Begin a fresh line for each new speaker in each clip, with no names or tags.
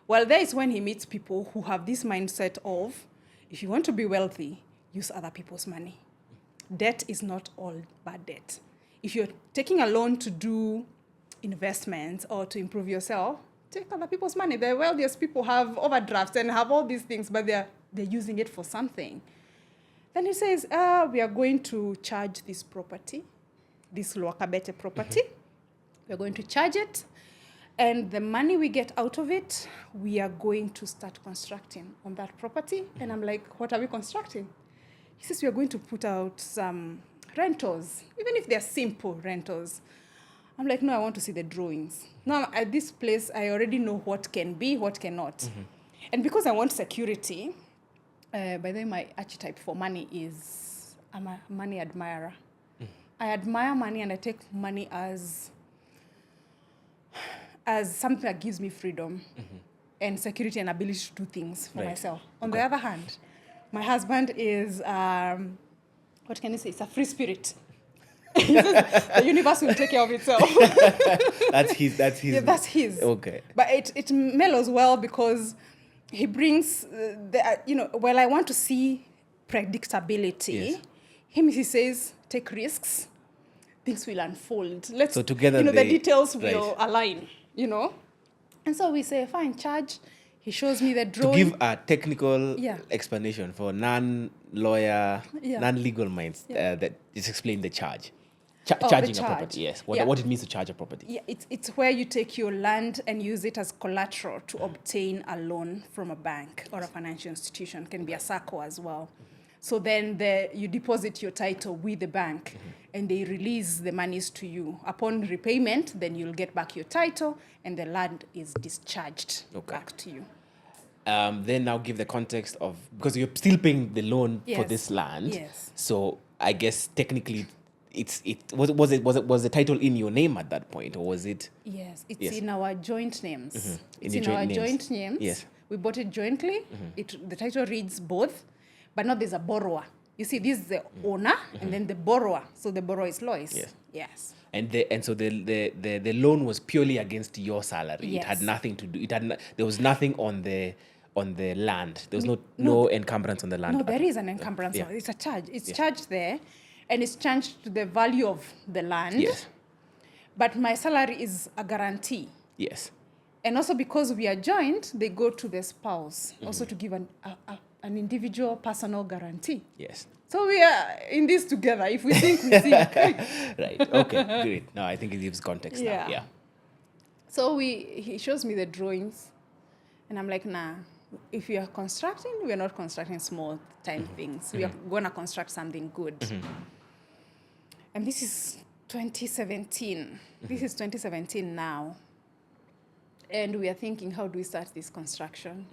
Well, there is when he meets people who have this mindset of, if you want to be wealthy, use other people's money. Debt is not all bad debt. If you're taking a loan to do investments or to improve yourself, take other people's money. The wealthiest people have overdrafts and have all these things, but they're using it for something. Then he says, we are going to charge this property, this Luakabete property. We're going to charge it. And the money we get out of it, we are going to start constructing on that property. And I'm like, what are we constructing? He says, we are going to put out some rentals, even if they're simple rentals. I'm like, no, I want to see the drawings. Now, at this place, I already know what can be, what cannot. And because I want security, by the way, my archetype for money is I'm a money admirer. I admire money and I take money as something that gives me freedom and security and ability to do things for myself. On the other hand, my husband is, what can you say? It's a free spirit. The universe will take care of itself.
That's his.
Yeah, that's his.
Okay.
But it mellows well because he brings, while I want to see predictability, he says, take risks, things will unfold. So together the details will align, And so we say, fine, charge. He shows me the drawing.
To give a technical explanation for non-lawyer, non-legal minds, that just explain the charge. Charging a property, yes. What it means to charge a property.
Yeah, it's where you take your land and use it as collateral to obtain a loan from a bank or a financial institution. Can be a SACCO as well. So then you deposit your title with the bank and they release the monies to you. Upon repayment, then you'll get back your title and the land is discharged back to you.
Then now give the context of, because you're still paying the loan for this land.
Yes.
So I guess technically was the title in your name at that point, or was it?
Yes, it's in our joint names. It's
in
our joint names.
Yes.
We bought it jointly. The title reads both, but not there's a borrower. You see, this is the owner and then the borrower. So the borrower is Lois.
Yes.
Yes.
And so the loan was purely against your salary.
Yes.
It had nothing to do. There was nothing on the land. There was no encumbrance on the land.
No, there is an encumbrance. Yeah. It's a charge. It's charged there, and it's charged to the value of the land.
Yes.
But my salary is a guarantee.
Yes.
And also because we are joint, they go to the spouse also to give an individual personal guarantee.
Yes.
So we are in this together. If we think, we think.
Right. Okay. Great. No, I think it gives context now. Yeah.
So he shows me the drawings, and I'm like, nah. If we are constructing, we are not constructing small time things. We are going to construct something good. And this is 2017. This is 2017 now. And we are thinking, how do we start this construction?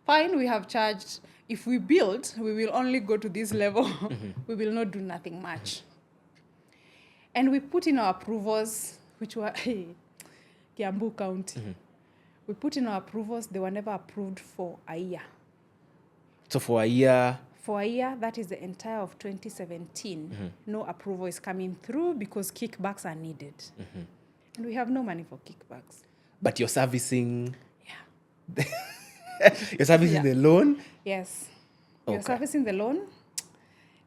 Fine, we have charged. If we build, we will only go to this level. We will not do nothing much. And we put in our approvals, which were Kiambu County. We put in our approvals. They were never approved for a year.
So for a year?
For a year, that is the entire of 2017. No approval is coming through because kickbacks are needed. And we have no money for kickbacks.
But you're servicing... Yeah. You're servicing the loan?
Yes. You're servicing the loan.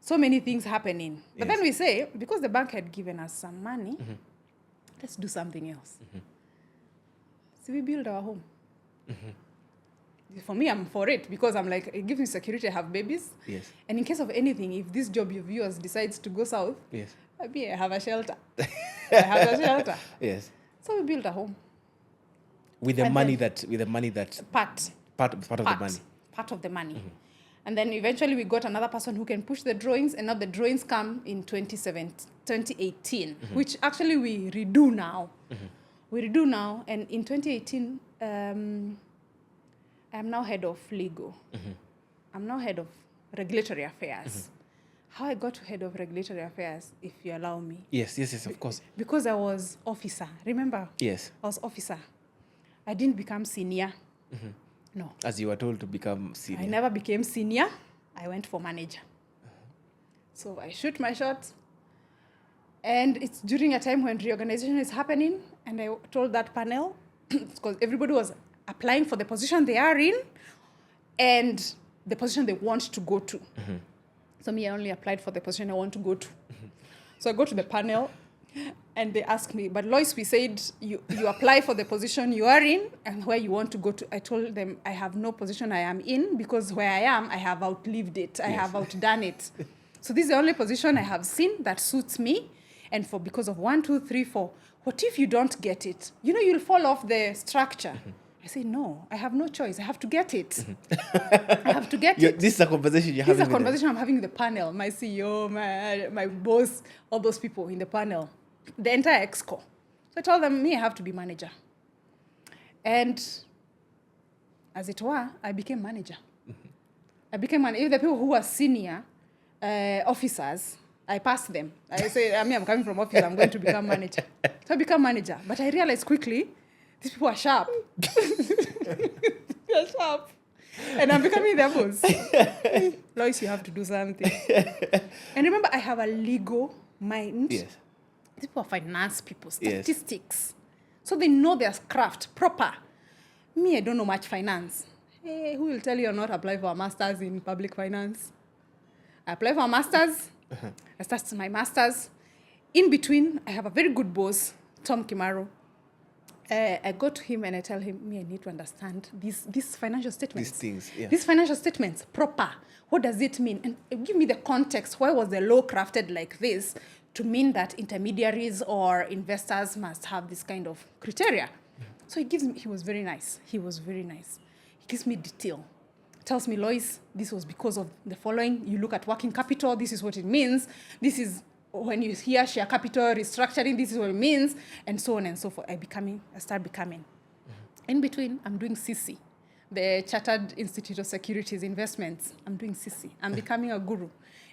So many things happening. But then we say, because the bank had given us some money, let's do something else. So we build our home. For me, I'm for it because I'm like, it gives me security. I have babies.
Yes.
And in case of anything, if this job of yours decides to go south, maybe I have a shelter.
Yes.
So we built a home.
With the money that
part of the money. Part of the money. And then eventually we got another person who can push the drawings, and now the drawings come in 2018, which actually we redo now. We redo now, and in 2018, I'm now head of legal. I'm now head of regulatory affairs. How I got to head of regulatory affairs, if you allow me?
Yes, of course.
Because I was officer, remember?
Yes.
I was officer. I didn't become senior. No.
As you were told to become senior.
I never became senior. I went for manager. So I shoot my shot. And it's during a time when reorganization is happening. And I told that panel, because everybody was applying for the position they are in and the position they want to go to. So me, I only applied for the position I want to go to. So I go to the panel and they ask me, but Lois, we said you apply for the position you are in and where you want to go to. I told them I have no position I am in because where I am, I have outlived it. I have outdone it. So this is the only position I have seen that suits me. And because of 1, 2, 3, 4, what if you don't get it? You'll fall off the structure. I say, no, I have no choice. I have to get it. I have to get it.
This is a conversation you're having.
This is a conversation I'm having with the panel, my CEO, my boss, all those people in the panel, the entire exco. So I told them, me, I have to be manager. And as it were, I became manager. I became manager. Even the people who were senior officers, I passed them. I say, I'm coming from office, I'm going to become manager. So I become manager. But I realized quickly, these people are sharp. They're sharp. And I'm becoming their boss. Lois, you have to do something. And remember, I have a legal mind.
Yes.
These people are finance people, statistics. Yes. So they know their craft proper. Me, I don't know much finance. Hey, who will tell you not apply for a master's in public finance? I apply for a master's. I start my master's. In between, I have a very good boss, Tom Kimaro. I go to him and I tell him, I need to understand these financial statements.
These things, yeah.
These financial statements, proper. What does it mean? And give me the context. Why was the law crafted like this to mean that intermediaries or investors must have this kind of criteria? So he was very nice. He gives me detail. Tells me, Lois, this was because of the following. You look at working capital, this is what it means. This is when you hear share capital restructuring, this is what it means, and so on and so forth. I start becoming. In between, I'm doing CC, the Chartered Institute of Securities Investments. I'm doing CC. I'm becoming a guru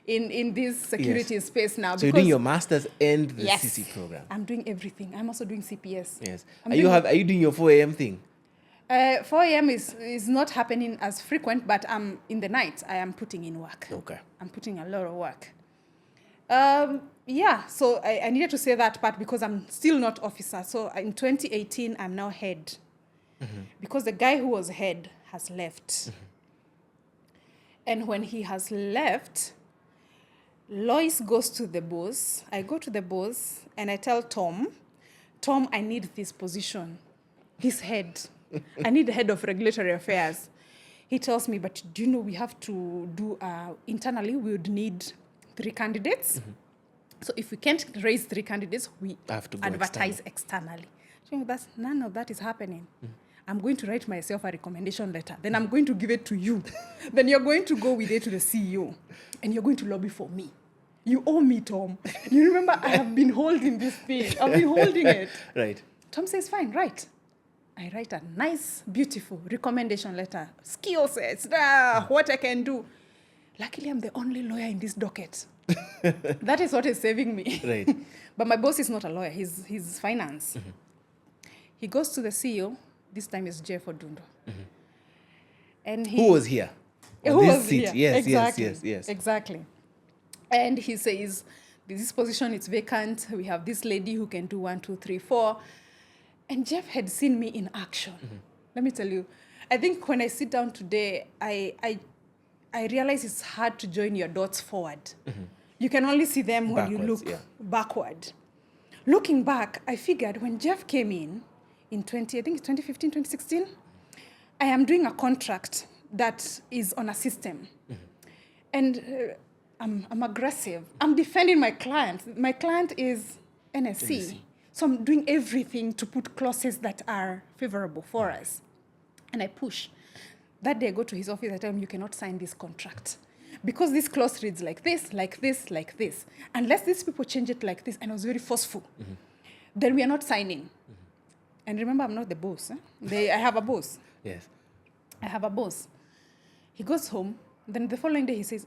in this securities space now.
So you're doing your master's and the CC program.
I'm doing everything. I'm also doing CPS.
Yes. Are you doing your 4 a.m. thing?
4 a.m. is not happening as frequent, but in the night, I am putting in work.
Okay.
I'm putting a lot of work. So I needed to say that part because I'm still not officer. So in 2018, I'm now head. Because the guy who was head has left. And when he has left, Lois goes to the boss. I go to the boss and I tell Tom, I need this position. He's head. I need the head of regulatory affairs. He tells me, but do you know we have to do, internally, we would need 3 candidates. So if we can't raise 3 candidates, we have to advertise externally. So none of that is happening. I'm going to write myself a recommendation letter. Then I'm going to give it to you. Then you're going to go with it to the CEO. And you're going to lobby for me. You owe me, Tom. You remember, I have been holding this thing. I've been holding it.
Right.
Tom says, fine, write. I write a nice, beautiful recommendation letter. Skill sets, what I can do. Luckily, I'm the only lawyer in this docket. That is what is saving me.
Right.
But my boss is not a lawyer. He's finance. He goes to the CEO. This time it's Jeff Odundo. And
who was here?
Who was seat?
Here. Yes,
exactly.
yes.
Exactly. And he says, this position is vacant. We have this lady who can do 1, 2, 3, 4. And Jeff had seen me in action. Let me tell you, I think when I sit down today, I realize it's hard to join your dots forward. You can only see them when you look backward. Looking back, I figured when Jeff came in 2015, 2016, I am doing a contract that is on a system. And I'm aggressive. I'm defending my client. My client is NSC. So I'm doing everything to put clauses that are favorable for us. And I push. That day I go to his office, I tell him, you cannot sign this contract. Because this clause reads like this, like this, like this. Unless these people change it like this, and I was very forceful, then we are not signing. And remember, I'm not the boss. I have a boss.
Yes.
I have a boss. He goes home. Then the following day he says,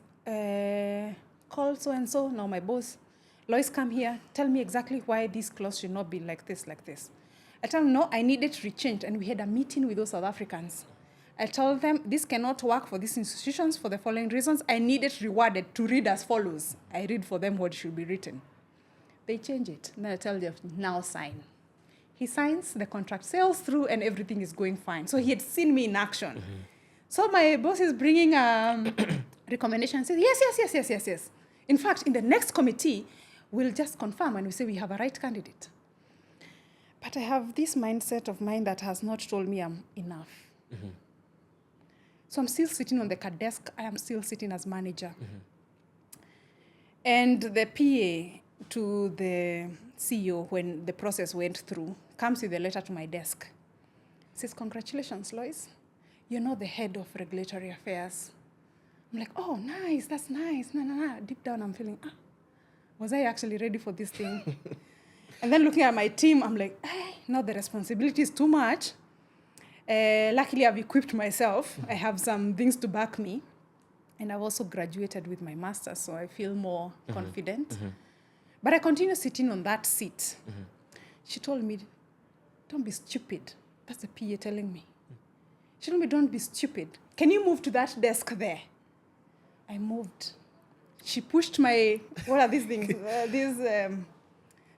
call so-and-so, now my boss. Lois, come here. Tell me exactly why this clause should not be like this, like this. I tell him, no, I need it rechanged. And we had a meeting with those South Africans. I told them, this cannot work for these institutions for the following reasons. I need it rewarded to read as follows. I read for them what should be written. They change it. And then I tell them, now sign. He signs, the contract sails through, and everything is going fine. So he had seen me in action. So my boss is bringing recommendation and says, yes. In fact, in the next committee, we'll just confirm and we say we have a right candidate. But I have this mindset of mine that has not told me I'm enough. So I'm still sitting on the desk. I am still sitting as manager. And the PA to the CEO, when the process went through, comes with a letter to my desk. Says, congratulations, Lois. You're not the head of regulatory affairs. I'm like, oh, nice, that's nice. No. Deep down, I'm feeling, was I actually ready for this thing? And then looking at my team, I'm like, no, the responsibility is too much. Luckily, I've equipped myself. I have some things to back me. And I've also graduated with my master's, so I feel more confident. But I continue sitting on that seat. She told me, don't be stupid. That's the PA telling me. She told me, don't be stupid. Can you move to that desk there? I moved. She pushed my, what are these things?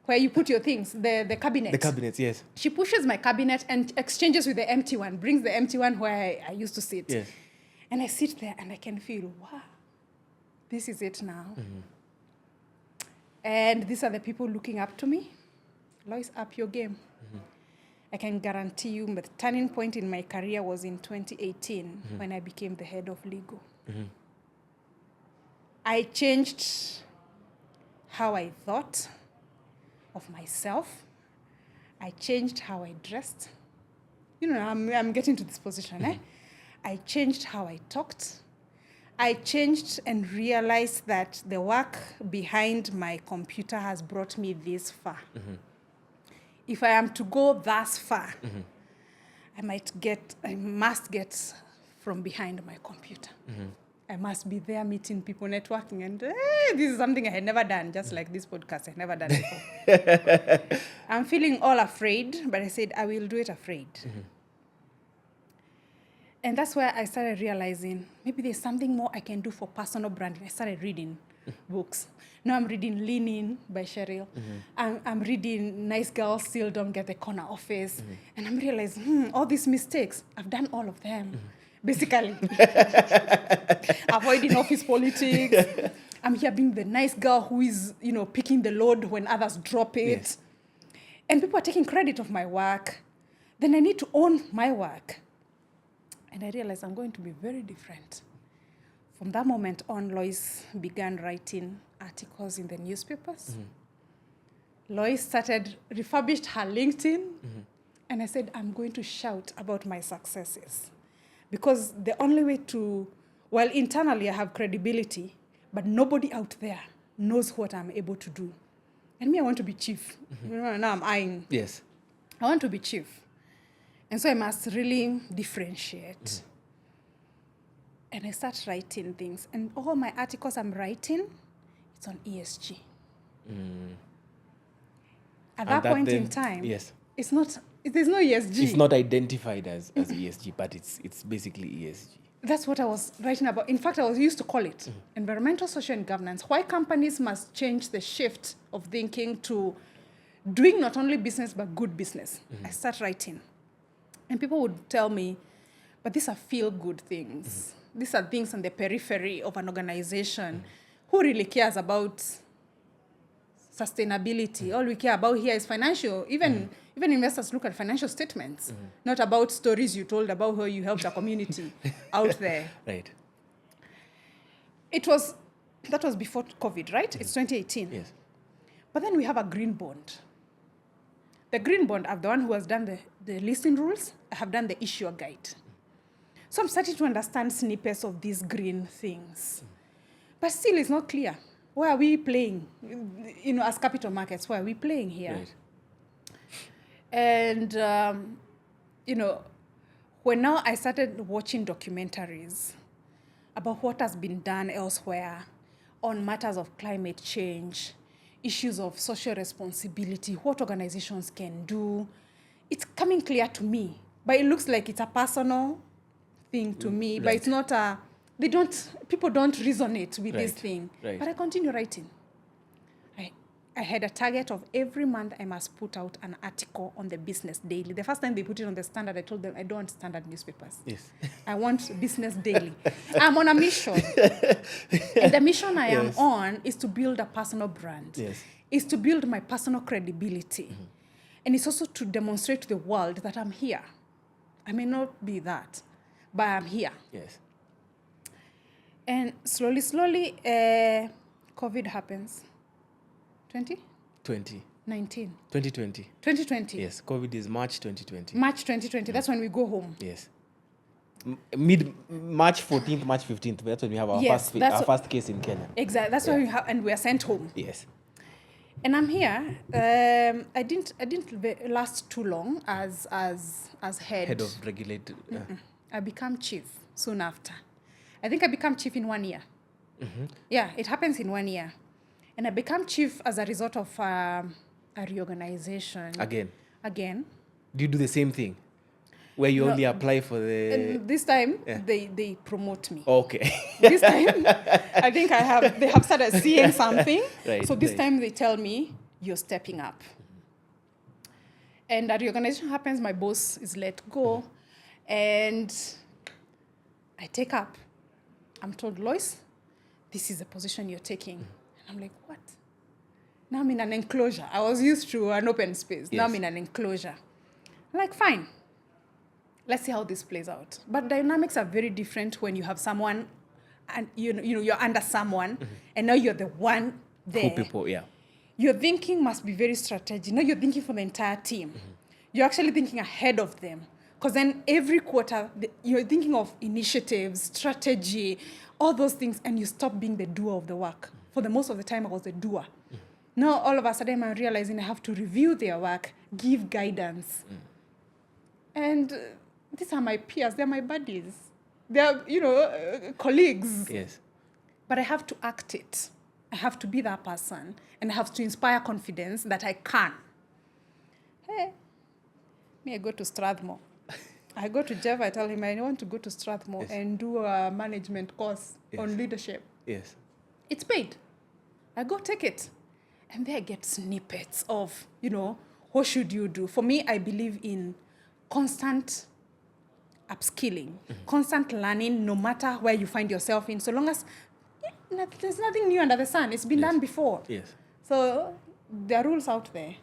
Where you put your things, the cabinet.
The cabinet, yes.
She pushes my cabinet and exchanges with the empty one, brings the empty one where I used to sit.
Yes.
And I sit there and I can feel, wow, this is it now. And these are the people looking up to me. Lois, up your game. I can guarantee you, but the turning point in my career was in 2018 when I became the head of legal. I changed how I thought of myself. I changed how I dressed. You know, I'm getting to this position. I changed how I talked. I changed and realized that the work behind my computer has brought me this far. If I am to go thus far, I must get from behind my computer. I must be there meeting people, networking, and this is something I had never done, just like this podcast, I've never done before. I'm feeling all afraid, but I said, I will do it afraid. And that's where I started realizing, maybe there's something more I can do for personal branding. I started reading books. Now I'm reading Lean In by Cheryl. I'm reading Nice Girls Still Don't Get the Corner Office. And I'm realizing, all these mistakes, I've done all of them. Basically, avoiding office politics. I'm here being the nice girl who is, picking the load when others drop it. Yes. And people are taking credit of my work. Then I need to own my work. And I realized I'm going to be very different. From that moment on, Lois began writing articles in the newspapers. Lois refurbished her LinkedIn. And I said, I'm going to shout about my successes. Because the only way internally I have credibility, but nobody out there knows what I'm able to do. And me, I want to be chief. Now I'm eyeing.
Yes.
I want to be chief. And so I must really differentiate. And I start writing things. And all my articles I'm writing, it's on ESG. At that point in time,
yes.
It's not... There's no ESG.
It's not identified as ESG, but it's basically ESG.
That's what I was writing about. In fact, I used to call it environmental, social, and governance. Why companies must change the shift of thinking to doing not only business, but good business. I start writing. And people would tell me, but these are feel-good things. These are things on the periphery of an organization. Who really cares about sustainability? All we care about here is financial. Even investors look at financial statements, not about stories you told about how you helped a community out there.
Right.
That was before COVID, right? It's 2018.
Yes.
But then we have a green bond. The green bond, I'm the one who has done the listing rules. I have done the issuer guide. So I'm starting to understand snippets of these green things. But still, it's not clear. Where are we playing? As capital markets, where are we playing here? Right. And, when now I started watching documentaries about what has been done elsewhere on matters of climate change, issues of social responsibility, what organizations can do, it's coming clear to me. But it looks like it's a personal thing to me, right. But it's not people don't resonate with this thing.
Right.
But I continue writing. I had a target of every month I must put out an article on the Business Daily. The first time they put it on the Standard, I told them I don't want Standard newspapers.
Yes.
I want Business Daily. I'm on a mission. And the mission I am on is to build a personal brand.
Yes.
Is to build my personal credibility. And it's also to demonstrate to the world that I'm here. I may not be that, but I'm here.
Yes.
And slowly, COVID happens. 2020. 2020.
Yes, COVID is March 2020.
March 2020, that's when we go home.
Yes. March 14th, March 15th, that's when we have our first case in Kenya.
Exactly, that's when we have, and we are sent home.
Yes.
And I'm here. I didn't last too long as head
of regulated.
I become chief soon after. I think I become chief in 1 year. Yeah, it happens in 1 year. And I become chief as a result of a reorganization. Again. Do
you do the same thing? Where you only apply for the...
And this time, they promote me.
Okay.
This time, I think they have started seeing something. So this time they tell me, you're stepping up. And a reorganization happens, my boss is let go. And I take up. I'm told, Lois, this is the position you're taking. I'm like, what? Now I'm in an enclosure. I was used to an open space. Now I'm in an enclosure. I'm like, fine. Let's see how this plays out. But dynamics are very different when you have someone and you're under someone and now you're the one there.
4 people, yeah.
Your thinking must be very strategic. Now you're thinking for the entire team. You're actually thinking ahead of them. Because then every quarter, you're thinking of initiatives, strategy, all those things, and you stop being the doer of the work. For the most of the time, I was the doer. Now, all of a sudden, I'm realizing I have to review their work, give guidance. And these are my peers. They're my buddies. They're, colleagues.
Yes.
But I have to act it. I have to be that person. And I have to inspire confidence that I can. Hey, I go to Strathmore. I go to Jeff, I tell him I want to go to Strathmore and do a management course on leadership.
Yes.
It's paid. I go take it. And there I get snippets of, what should you do? For me, I believe in constant upskilling, constant learning, no matter where you find yourself in, so long as there's nothing new under the sun. It's been done before.
Yes.
So there are rules out there.